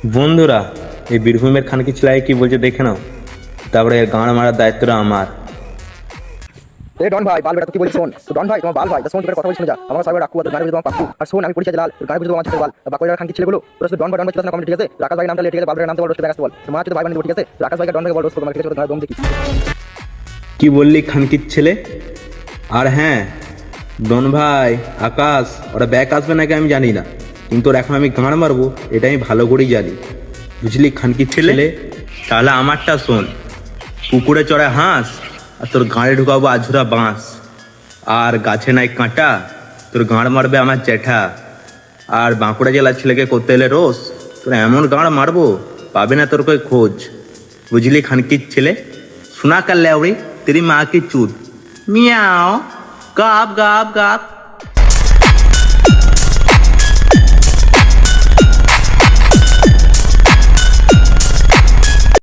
বন্ধুরা, এই বীরভূমের খানকি ছেলে কি বলছে দেখে নাও, তারপরে এর গাঁড় মারার দায়িত্বটা আমার। এ ডন ভাই, বাল বেটা তুই কি বলিস শোন। তো ডন ভাই তোমার বাল ভাই, শোন তোর কথা বলিস শুনে যা। আমার সাইবার রাখু তোর গাড়ি তোমার পাকু আর শোন আমি পরিচয় জালাল তোর গাড়ি তোমার ছোট বাল বাকইরা খানকি ছেলেগুলো তোর শুধু ডন ভাই চিল্লাস না কমেন্ট, ঠিক আছে? রাকাশ ভাই নামটা ঠিক আছে, বালবের নামটা বল, রোস্টে ব্যাগাস বল তোমার হাতে ভাই বানিয়ে দেব, ঠিক আছে? রাকাশ ভাইকে ডন ভাই বল, রোস্ট করব, ঠিক আছে? তোর দম দেখি। কি বললি খানকির ছেলে? আর হ্যাঁ ডন ভাই, আকাশ ওরা ব্যাক আসবে নাকি আমি জানি না, কিন্তু ওর এখন আমি গাঁড় মারবো এটা আমি ভালো করেই জানি, বুঝলি খানকির ছেলে? তাহলে আমারটা শোন। পুকুরে চড়ায় হাঁস আর তোর গাঁড়ে ঢুকাবো আঝুরা বাঁশ, আর গাছে নাই কাঁটা তোর গাঁড় মারবে আমার জ্যাঠা, আর বাঁকুড়া জেলার ছেলেকে করতে এলে রোস তোর এমন গাঁড় মারবো পাবে না তোর কই খোঁজ, বুঝলি খানকির ছেলে? শোনা কাল লেউড়ি তেরি মা কি চুদ, মিয়াও গাপ গাপ গাপ।